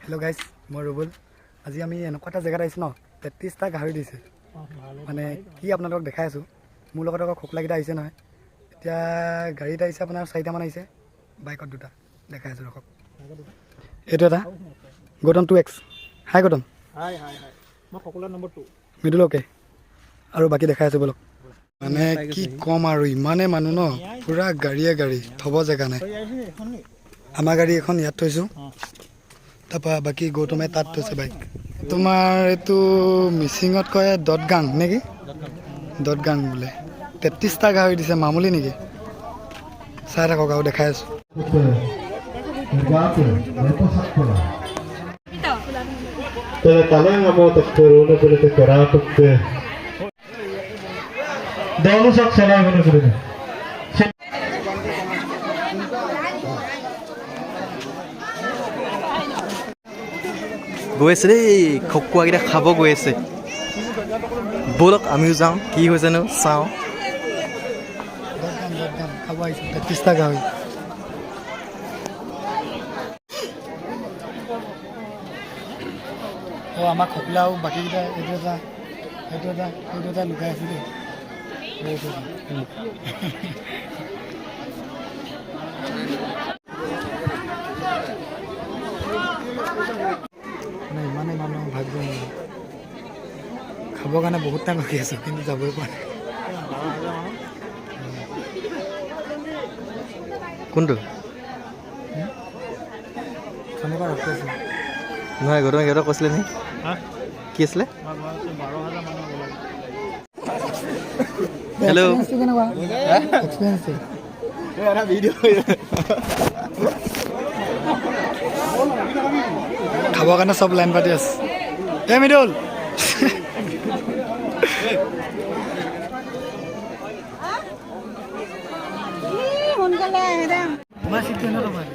Hello' guys, মই ৰুবুল। আজি আমি এনেকুৱা এটা জেগাত আহিছোঁ ন, 33টা গাহৰি দিছে। মানে কি আপোনালোকক দেখাই আছোঁ। মোৰ লগত আকৌ খোকলাকেইটা আহিছে নহয়। এতিয়া গাড়ীত আহিছে আপোনাৰ 4টামান আহিছে, বাইকত 2টা দেখাই আছোঁ ৰখক। এইটো এটা গৌতম 2X। হাই গৌতম। হাই হাই হাই, মই খোকলা নম্বৰ 2 মিডুল অ'কে। আৰু বাকী দেখাই আছোঁ বলক। মানে কি ক'ম আৰু ইমানেই মানুহ ন, পূৰা গাড়ীয়ে গাড়ী, থ'ব জেগা নাই। আমাৰ গাড়ী এখন ইয়াত থৈছোঁ, তাৰপৰা বাকী গৌতমে তাত থৈছে বাইক। তোমাৰ এইটো মিচিঙত কয় দতগাং নেকি? দতগাং বোলে। 33টা গাহৰি দিছে, মামুলি নেকি? চাই থাকক আৰু দেখাই আছোঁ। গৈ আছে দেই, খকুৱাকেইটা খাব গৈ আছে। ব'লক আমিও যাওঁ, কি হৈছেনো চাওঁ। দতগাং খাব আহিছোঁ 33টা গাহৰি। অঁ, আমাৰ খোকলা আৰু বাকীকেইটা এইটো এটা লুকাই আছে দেই। মানে ইমানেই মানুহ ভাবিব নোৱাৰোঁ। খাবৰ কাৰণে বহুত টাইম ৰখি আছোঁ, কিন্তু যাবই পৰা নাই। কোনটো খাবৰ ৰখি আছোঁ। নহয়, গৌতমে সিহঁতক কৈছিলে নি? কি আছিলে? হেল্ল' এক্সপিৰিয়েঞ্চটো কেনেকুৱা? এক্সপিৰিয়েঞ্চটো খাবৰ কাৰণে চব লাইন পাতি আছে। এই মিদুল তোমাৰ চিটটো এনেও তোমাৰ।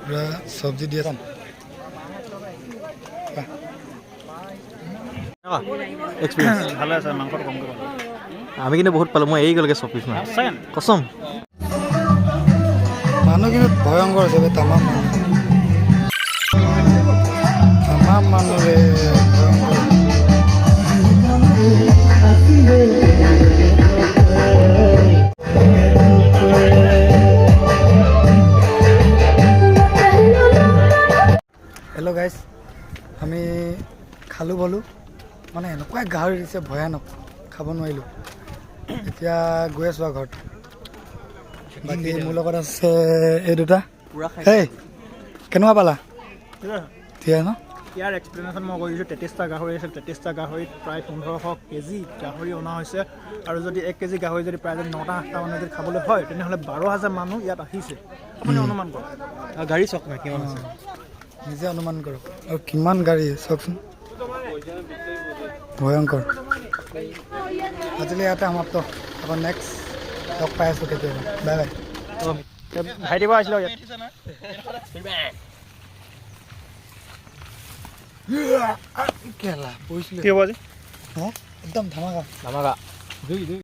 পুৰা চব্জি দি আছে। এক্সপিৰিয়েঞ্চ ভালে আছে, মাংসটো কমকৈ পালোঁ। আমি কিন্তু বহুত পালোঁ। মই এৰি গ'লগৈ 10 পিচ মান কচম। মানুহ কিন্তু ভয়ংকৰ আছে, তামাম মানুহ ৰে ভয়ংকৰ। হেল্ল' গাইজ, আমি খালোঁ বলো, মানে এনেকুৱা গাহৰি দিছে ভয়ানক, খাব নোৱাৰিলোঁ। এতিয়া গৈ আছোঁ আৰু ঘৰত। বাকী মোৰ লগত আছে এই 2টা। হেই কেনেকুৱা পালা? ঠিক আছে ন? ইয়াৰ এক্সপ্লেনেশ্যন মই কৰিছোঁ। 33টা গাহৰি আছিল, 33টা গাহৰিত প্ৰায় 1500 কেজি গাহৰি অনা হৈছে। আৰু যদি 1 কেজি গাহৰি যদি প্ৰায় যদি 9টা-8টা মানুহে যদি খাবলৈ হয়, তেনেহ'লে 12,000 মানুহ ইয়াত আহিছে। আপুনি অনুমান কৰক। গাড়ী চাওক না কিমান আছে, নিজে অনুমান কৰক। আৰু কিমান গাড়ী চাওকচোন, ভয়ংকৰ। আজিলৈ ইয়াতে সমাপ্ত। আকৌ নেক্সট লগ পাই আছোঁ কেতিয়াবা। Bye bye. ভাইটিৰ পৰা আহিছিলোঁ ইয়াত। কেলা পৰিছিলোঁ। কি হ'ব আজি? একদম ধামাকা।